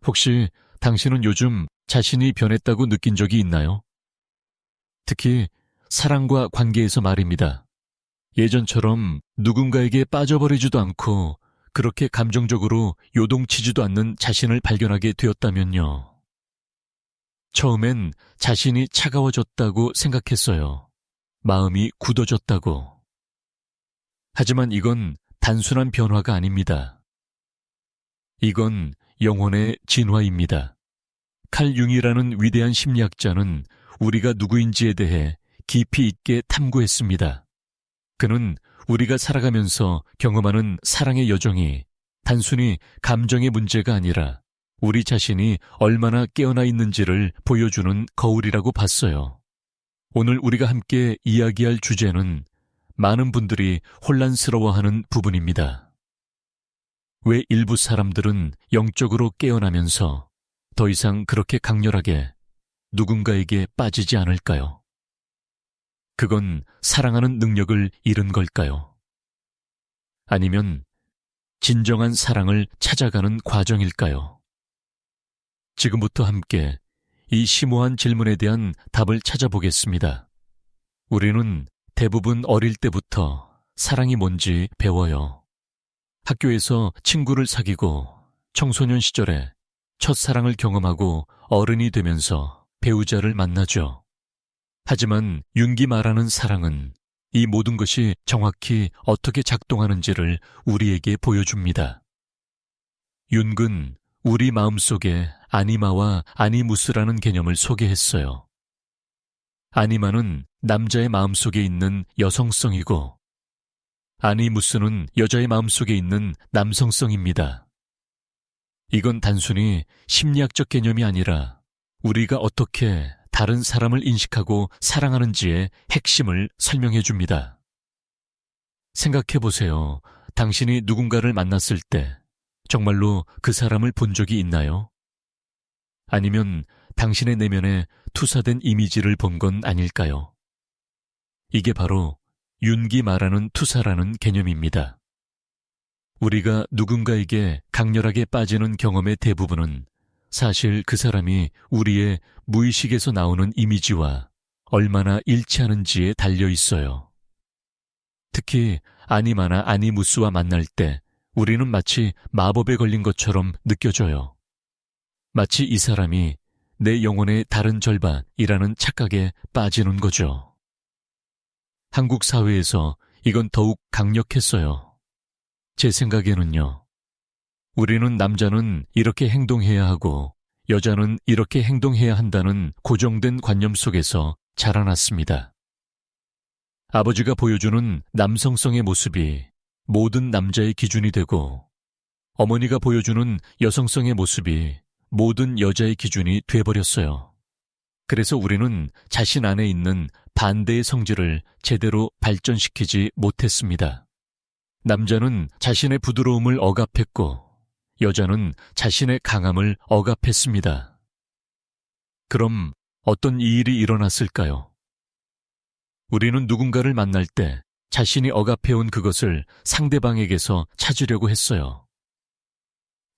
혹시 당신은 요즘 자신이 변했다고 느낀 적이 있나요? 특히 사랑과 관계에서 말입니다. 예전처럼 누군가에게 빠져버리지도 않고 그렇게 감정적으로 요동치지도 않는 자신을 발견하게 되었다면요. 처음엔 자신이 차가워졌다고 생각했어요. 마음이 굳어졌다고. 하지만 이건 단순한 변화가 아닙니다. 이건 영혼의 진화입니다. 칼 융이라는 위대한 심리학자는 우리가 누구인지에 대해 깊이 있게 탐구했습니다. 그는 우리가 살아가면서 경험하는 사랑의 여정이 단순히 감정의 문제가 아니라 우리 자신이 얼마나 깨어나 있는지를 보여주는 거울이라고 봤어요. 오늘 우리가 함께 이야기할 주제는 많은 분들이 혼란스러워하는 부분입니다. 왜 일부 사람들은 영적으로 깨어나면서 더 이상 그렇게 강렬하게 누군가에게 빠지지 않을까요? 그건 사랑하는 능력을 잃은 걸까요? 아니면 진정한 사랑을 찾아가는 과정일까요? 지금부터 함께 이 심오한 질문에 대한 답을 찾아보겠습니다. 우리는 대부분 어릴 때부터 사랑이 뭔지 배워요. 학교에서 친구를 사귀고 청소년 시절에 첫사랑을 경험하고 어른이 되면서 배우자를 만나죠. 하지만 윤기 말하는 사랑은 이 모든 것이 정확히 어떻게 작동하는지를 우리에게 보여줍니다. 윤근 우리 마음속에 아니마와 아니무스라는 개념을 소개했어요. 아니마는 남자의 마음속에 있는 여성성이고 아니무스는 여자의 마음속에 있는 남성성입니다. 이건 단순히 심리학적 개념이 아니라 우리가 어떻게 다른 사람을 인식하고 사랑하는지의 핵심을 설명해 줍니다. 생각해 보세요. 당신이 누군가를 만났을 때 정말로 그 사람을 본 적이 있나요? 아니면 당신의 내면에 투사된 이미지를 본 건 아닐까요? 이게 바로 윤기 말하는 투사라는 개념입니다. 우리가 누군가에게 강렬하게 빠지는 경험의 대부분은 사실 그 사람이 우리의 무의식에서 나오는 이미지와 얼마나 일치하는지에 달려 있어요. 특히 아니마나 아니무스와 만날 때 우리는 마치 마법에 걸린 것처럼 느껴져요. 마치 이 사람이 내 영혼의 다른 절반이라는 착각에 빠지는 거죠. 한국 사회에서 이건 더욱 강력했어요. 제 생각에는요. 우리는 남자는 이렇게 행동해야 하고 여자는 이렇게 행동해야 한다는 고정된 관념 속에서 자라났습니다. 아버지가 보여주는 남성성의 모습이 모든 남자의 기준이 되고 어머니가 보여주는 여성성의 모습이 모든 여자의 기준이 돼버렸어요. 그래서 우리는 자신 안에 있는 반대의 성질을 제대로 발전시키지 못했습니다. 남자는 자신의 부드러움을 억압했고 여자는 자신의 강함을 억압했습니다. 그럼 어떤 일이 일어났을까요? 우리는 누군가를 만날 때 자신이 억압해온 그것을 상대방에게서 찾으려고 했어요.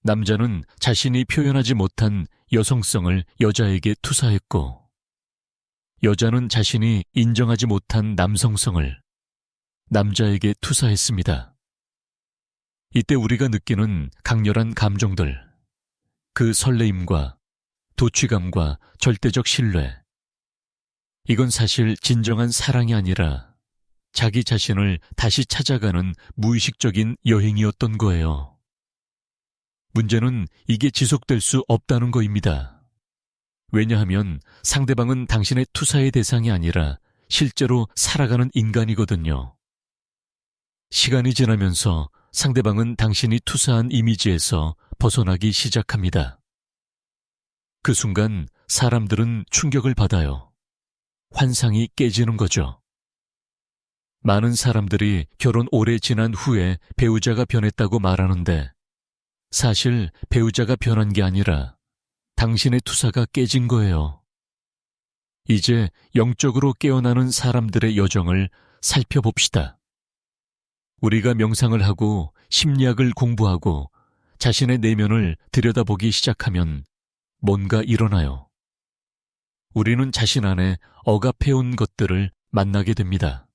남자는 자신이 표현하지 못한 여성성을 여자에게 투사했고 여자는 자신이 인정하지 못한 남성성을 남자에게 투사했습니다. 이때 우리가 느끼는 강렬한 감정들, 그 설레임과 도취감과 절대적 신뢰, 이건 사실 진정한 사랑이 아니라 자기 자신을 다시 찾아가는 무의식적인 여행이었던 거예요. 문제는 이게 지속될 수 없다는 거입니다. 왜냐하면 상대방은 당신의 투사의 대상이 아니라 실제로 살아가는 인간이거든요. 시간이 지나면서 상대방은 당신이 투사한 이미지에서 벗어나기 시작합니다. 그 순간 사람들은 충격을 받아요. 환상이 깨지는 거죠. 많은 사람들이 결혼 오래 지난 후에 배우자가 변했다고 말하는데 사실 배우자가 변한 게 아니라 당신의 투사가 깨진 거예요. 이제 영적으로 깨어나는 사람들의 여정을 살펴봅시다. 우리가 명상을 하고 심리학을 공부하고 자신의 내면을 들여다보기 시작하면 뭔가 일어나요. 우리는 자신 안에 억압해온 것들을 만나게 됩니다.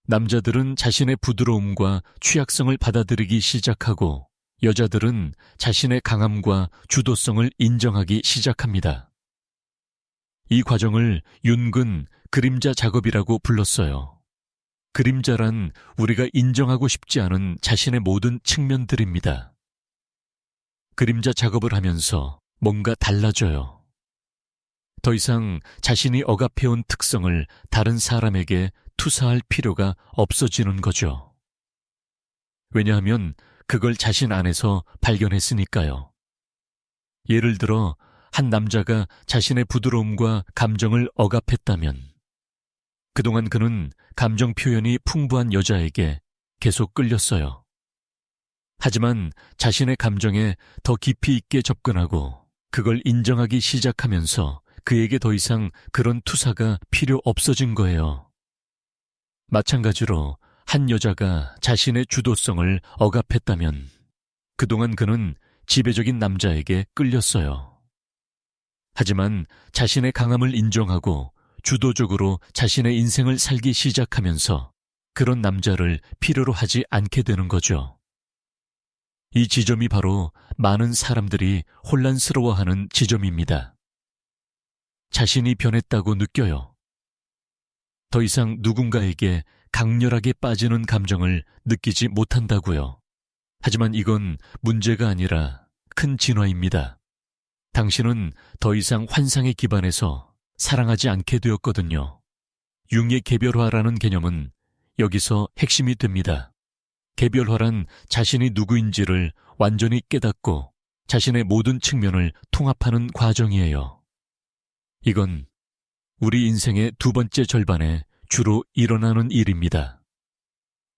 남자들은 자신의 부드러움과 취약성을 받아들이기 시작하고 여자들은 자신의 강함과 주도성을 인정하기 시작합니다. 이 과정을 윤근 그림자 작업이라고 불렀어요. 그림자란 우리가 인정하고 싶지 않은 자신의 모든 측면들입니다. 그림자 작업을 하면서 뭔가 달라져요. 더 이상 자신이 억압해온 특성을 다른 사람에게 투사할 필요가 없어지는 거죠. 왜냐하면 그걸 자신 안에서 발견했으니까요. 예를 들어 한 남자가 자신의 부드러움과 감정을 억압했다면 그동안 그는 감정 표현이 풍부한 여자에게 계속 끌렸어요. 하지만 자신의 감정에 더 깊이 있게 접근하고 그걸 인정하기 시작하면서 그에게 더 이상 그런 투사가 필요 없어진 거예요. 마찬가지로 한 여자가 자신의 주도성을 억압했다면 그동안 그는 지배적인 남자에게 끌렸어요. 하지만 자신의 강함을 인정하고 주도적으로 자신의 인생을 살기 시작하면서 그런 남자를 필요로 하지 않게 되는 거죠. 이 지점이 바로 많은 사람들이 혼란스러워하는 지점입니다. 자신이 변했다고 느껴요. 더 이상 누군가에게 강렬하게 빠지는 감정을 느끼지 못한다고요. 하지만 이건 문제가 아니라 큰 진화입니다. 당신은 더 이상 환상에 기반해서 사랑하지 않게 되었거든요. 융의 개별화라는 개념은 여기서 핵심이 됩니다. 개별화란 자신이 누구인지를 완전히 깨닫고 자신의 모든 측면을 통합하는 과정이에요. 이건 우리 인생의 두 번째 절반에 주로 일어나는 일입니다.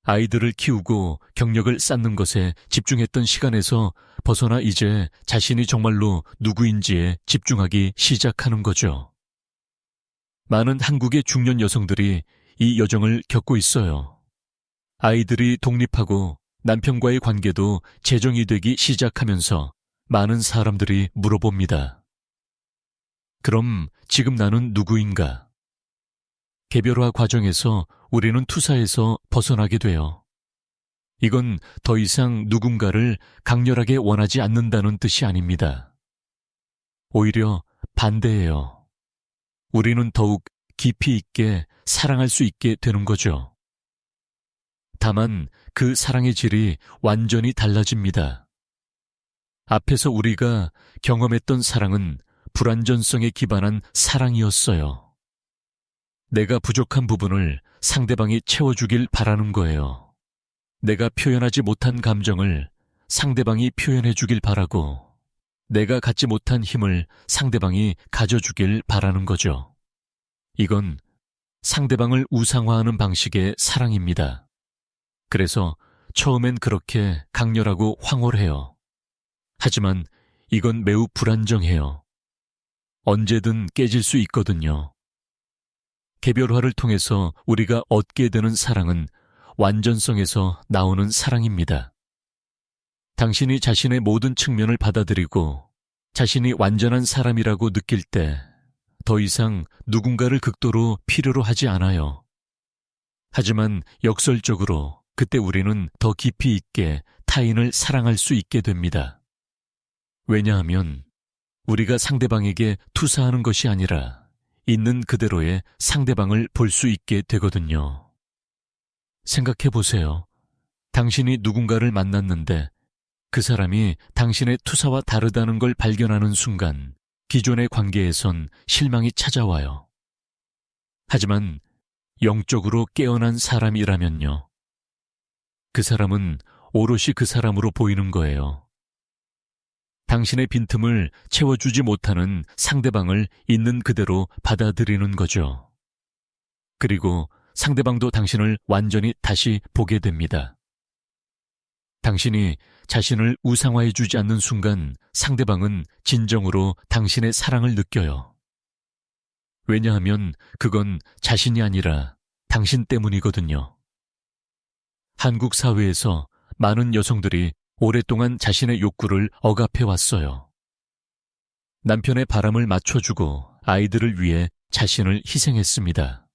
아이들을 키우고 경력을 쌓는 것에 집중했던 시간에서 벗어나 이제 자신이 정말로 누구인지에 집중하기 시작하는 거죠. 많은 한국의 중년 여성들이 이 여정을 겪고 있어요. 아이들이 독립하고 남편과의 관계도 재정이 되기 시작하면서 많은 사람들이 물어봅니다. 그럼 지금 나는 누구인가? 개별화 과정에서 우리는 투사에서 벗어나게 돼요. 이건 더 이상 누군가를 강렬하게 원하지 않는다는 뜻이 아닙니다. 오히려 반대예요. 우리는 더욱 깊이 있게 사랑할 수 있게 되는 거죠. 다만 그 사랑의 질이 완전히 달라집니다. 앞에서 우리가 경험했던 사랑은 불완전성에 기반한 사랑이었어요. 내가 부족한 부분을 상대방이 채워주길 바라는 거예요. 내가 표현하지 못한 감정을 상대방이 표현해주길 바라고 내가 갖지 못한 힘을 상대방이 가져주길 바라는 거죠. 이건 상대방을 우상화하는 방식의 사랑입니다. 그래서 처음엔 그렇게 강렬하고 황홀해요. 하지만 이건 매우 불안정해요. 언제든 깨질 수 있거든요. 개별화를 통해서 우리가 얻게 되는 사랑은 완전성에서 나오는 사랑입니다. 당신이 자신의 모든 측면을 받아들이고 자신이 완전한 사람이라고 느낄 때 더 이상 누군가를 극도로 필요로 하지 않아요. 하지만 역설적으로 그때 우리는 더 깊이 있게 타인을 사랑할 수 있게 됩니다. 왜냐하면 우리가 상대방에게 투사하는 것이 아니라 있는 그대로의 상대방을 볼 수 있게 되거든요. 생각해 보세요. 당신이 누군가를 만났는데 그 사람이 당신의 투사와 다르다는 걸 발견하는 순간 기존의 관계에선 실망이 찾아와요. 하지만 영적으로 깨어난 사람이라면요. 그 사람은 오롯이 그 사람으로 보이는 거예요. 당신의 빈틈을 채워주지 못하는 상대방을 있는 그대로 받아들이는 거죠. 그리고 상대방도 당신을 완전히 다시 보게 됩니다. 당신이 자신을 우상화해주지 않는 순간 상대방은 진정으로 당신의 사랑을 느껴요. 왜냐하면 그건 자신이 아니라 당신 때문이거든요. 한국 사회에서 많은 여성들이 오랫동안 자신의 욕구를 억압해 왔어요. 남편의 바람을 맞춰주고 아이들을 위해 자신을 희생했습니다.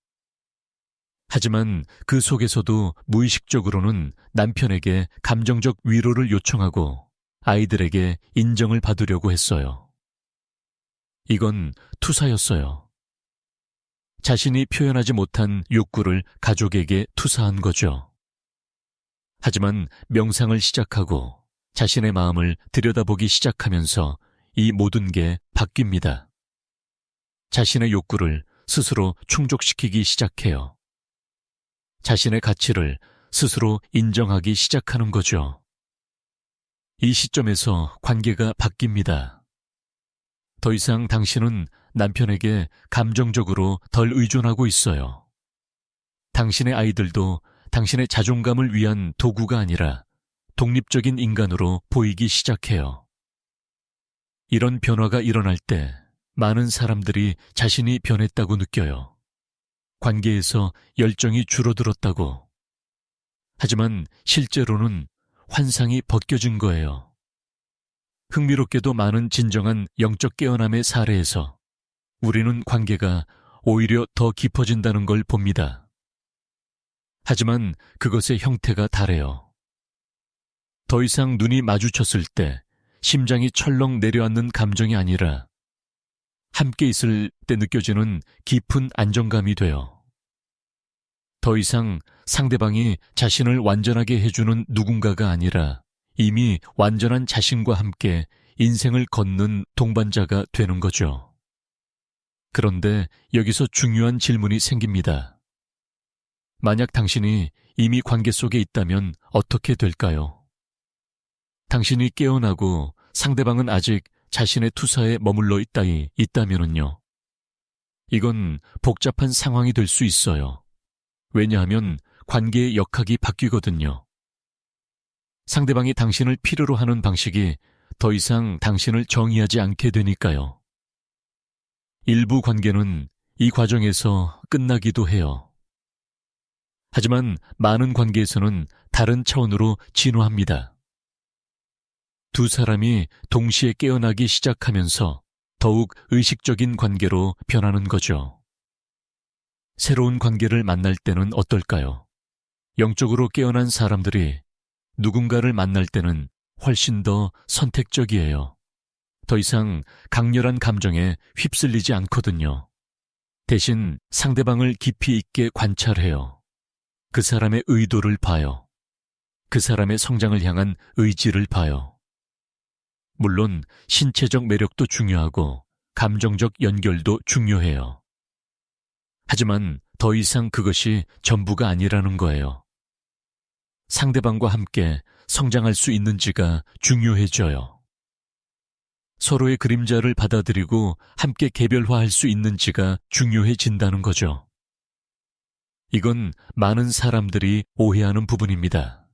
하지만 그 속에서도 무의식적으로는 남편에게 감정적 위로를 요청하고 아이들에게 인정을 받으려고 했어요. 이건 투사였어요. 자신이 표현하지 못한 욕구를 가족에게 투사한 거죠. 하지만 명상을 시작하고 자신의 마음을 들여다보기 시작하면서 이 모든 게 바뀝니다. 자신의 욕구를 스스로 충족시키기 시작해요. 자신의 가치를 스스로 인정하기 시작하는 거죠. 이 시점에서 관계가 바뀝니다. 더 이상 당신은 남편에게 감정적으로 덜 의존하고 있어요. 당신의 아이들도 당신의 자존감을 위한 도구가 아니라 독립적인 인간으로 보이기 시작해요. 이런 변화가 일어날 때 많은 사람들이 자신이 변했다고 느껴요. 관계에서 열정이 줄어들었다고. 하지만 실제로는 환상이 벗겨진 거예요. 흥미롭게도 많은 진정한 영적 깨어남의 사례에서 우리는 관계가 오히려 더 깊어진다는 걸 봅니다. 하지만 그것의 형태가 다래요. 더 이상 눈이 마주쳤을 때 심장이 철렁 내려앉는 감정이 아니라 함께 있을 때 느껴지는 깊은 안정감이 돼요. 더 이상 상대방이 자신을 완전하게 해주는 누군가가 아니라 이미 완전한 자신과 함께 인생을 걷는 동반자가 되는 거죠. 그런데 여기서 중요한 질문이 생깁니다. 만약 당신이 이미 관계 속에 있다면 어떻게 될까요? 당신이 깨어나고 상대방은 아직 자신의 투사에 머물러 있다면은요. 이건 복잡한 상황이 될 수 있어요. 왜냐하면 관계의 역학이 바뀌거든요. 상대방이 당신을 필요로 하는 방식이 더 이상 당신을 정의하지 않게 되니까요. 일부 관계는 이 과정에서 끝나기도 해요. 하지만 많은 관계에서는 다른 차원으로 진화합니다. 두 사람이 동시에 깨어나기 시작하면서 더욱 의식적인 관계로 변하는 거죠. 새로운 관계를 만날 때는 어떨까요? 영적으로 깨어난 사람들이 누군가를 만날 때는 훨씬 더 선택적이에요. 더 이상 강렬한 감정에 휩쓸리지 않거든요. 대신 상대방을 깊이 있게 관찰해요. 그 사람의 의도를 봐요. 그 사람의 성장을 향한 의지를 봐요. 물론 신체적 매력도 중요하고 감정적 연결도 중요해요. 하지만 더 이상 그것이 전부가 아니라는 거예요. 상대방과 함께 성장할 수 있는지가 중요해져요. 서로의 그림자를 받아들이고 함께 개별화할 수 있는지가 중요해진다는 거죠. 이건 많은 사람들이 오해하는 부분입니다.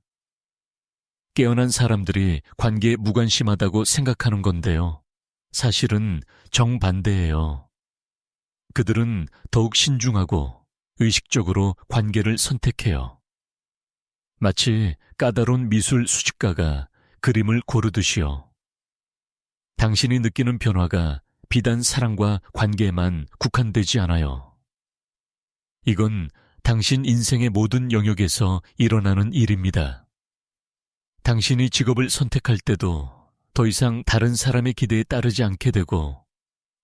깨어난 사람들이 관계에 무관심하다고 생각하는 건데요. 사실은 정반대예요. 그들은 더욱 신중하고 의식적으로 관계를 선택해요. 마치 까다로운 미술 수집가가 그림을 고르듯이요. 당신이 느끼는 변화가 비단 사랑과 관계에만 국한되지 않아요. 이건 당신 인생의 모든 영역에서 일어나는 일입니다. 당신이 직업을 선택할 때도 더 이상 다른 사람의 기대에 따르지 않게 되고,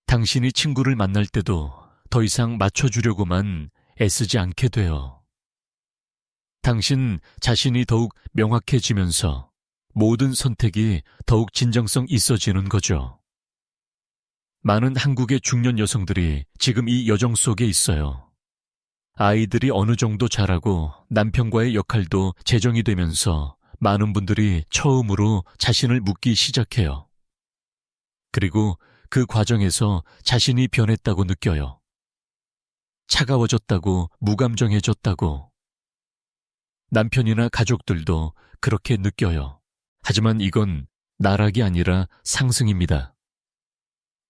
당신이 친구를 만날 때도 더 이상 맞춰주려고만 애쓰지 않게 돼요. 당신 자신이 더욱 명확해지면서 모든 선택이 더욱 진정성 있어지는 거죠. 많은 한국의 중년 여성들이 지금 이 여정 속에 있어요. 아이들이 어느 정도 자라고 남편과의 역할도 재정이 되면서 많은 분들이 처음으로 자신을 묻기 시작해요. 그리고 그 과정에서 자신이 변했다고 느껴요. 차가워졌다고, 무감정해졌다고. 남편이나 가족들도 그렇게 느껴요. 하지만 이건 나락이 아니라 상승입니다.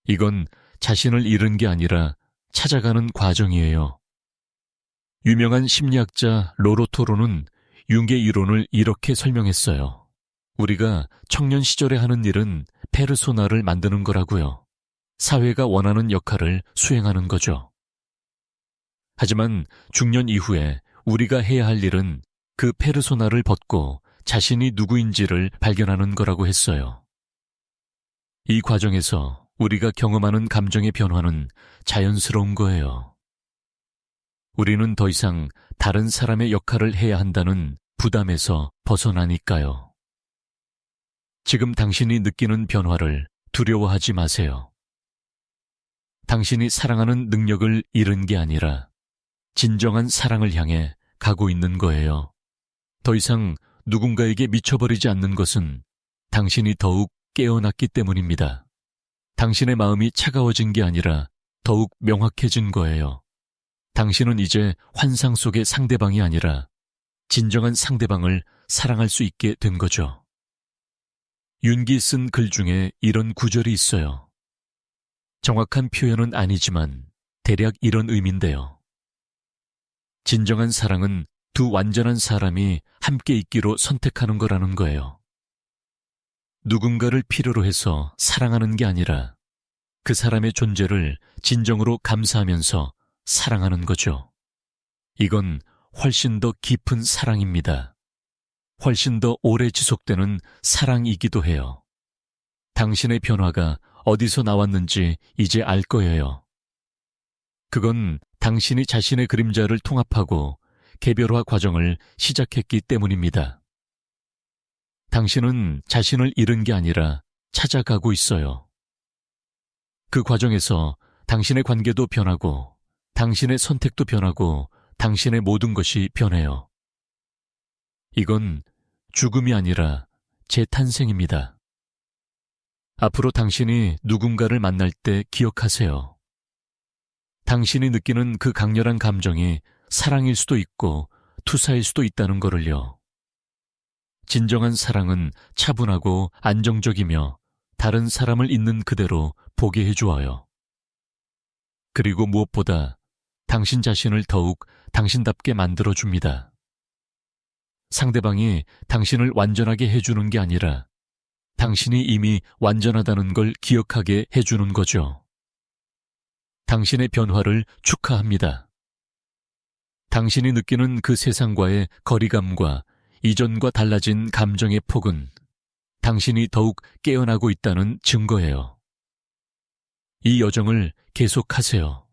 이건 자신을 잃은 게 아니라 찾아가는 과정이에요. 유명한 심리학자 로로토로는 융의 이론을 이렇게 설명했어요. 우리가 청년 시절에 하는 일은 페르소나를 만드는 거라고요. 사회가 원하는 역할을 수행하는 거죠. 하지만 중년 이후에 우리가 해야 할 일은 그 페르소나를 벗고 자신이 누구인지를 발견하는 거라고 했어요. 이 과정에서 우리가 경험하는 감정의 변화는 자연스러운 거예요. 우리는 더 이상 다른 사람의 역할을 해야 한다는 부담에서 벗어나니까요. 지금 당신이 느끼는 변화를 두려워하지 마세요. 당신이 사랑하는 능력을 잃은 게 아니라 진정한 사랑을 향해 가고 있는 거예요. 더 이상 누군가에게 미쳐버리지 않는 것은 당신이 더욱 깨어났기 때문입니다. 당신의 마음이 차가워진 게 아니라 더욱 명확해진 거예요. 당신은 이제 환상 속의 상대방이 아니라 진정한 상대방을 사랑할 수 있게 된 거죠. 윤기 쓴 글 중에 이런 구절이 있어요. 정확한 표현은 아니지만 대략 이런 의미인데요. 진정한 사랑은 두 완전한 사람이 함께 있기로 선택하는 거라는 거예요. 누군가를 필요로 해서 사랑하는 게 아니라 그 사람의 존재를 진정으로 감사하면서 사랑하는 거죠. 이건 훨씬 더 깊은 사랑입니다. 훨씬 더 오래 지속되는 사랑이기도 해요. 당신의 변화가 어디서 나왔는지 이제 알 거예요. 그건 당신이 자신의 그림자를 통합하고 개별화 과정을 시작했기 때문입니다. 당신은 자신을 잃은 게 아니라 찾아가고 있어요. 그 과정에서 당신의 관계도 변하고 당신의 선택도 변하고 당신의 모든 것이 변해요. 이건 죽음이 아니라 재탄생입니다. 앞으로 당신이 누군가를 만날 때 기억하세요. 당신이 느끼는 그 강렬한 감정이 사랑일 수도 있고 투사일 수도 있다는 거를요. 진정한 사랑은 차분하고 안정적이며 다른 사람을 있는 그대로 보게 해주어요. 그리고 무엇보다 당신 자신을 더욱 당신답게 만들어줍니다. 상대방이 당신을 완전하게 해주는 게 아니라 당신이 이미 완전하다는 걸 기억하게 해주는 거죠. 당신의 변화를 축하합니다. 당신이 느끼는 그 세상과의 거리감과 이전과 달라진 감정의 폭은 당신이 더욱 깨어나고 있다는 증거예요. 이 여정을 계속하세요.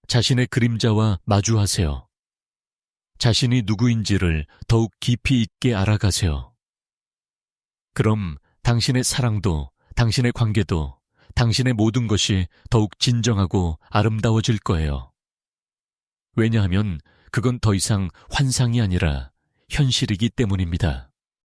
자신의 그림자와 마주하세요. 자신이 누구인지를 더욱 깊이 있게 알아가세요. 그럼 당신의 사랑도, 당신의 관계도, 당신의 모든 것이 더욱 진정하고 아름다워질 거예요. 왜냐하면 그건 더 이상 환상이 아니라 현실이기 때문입니다.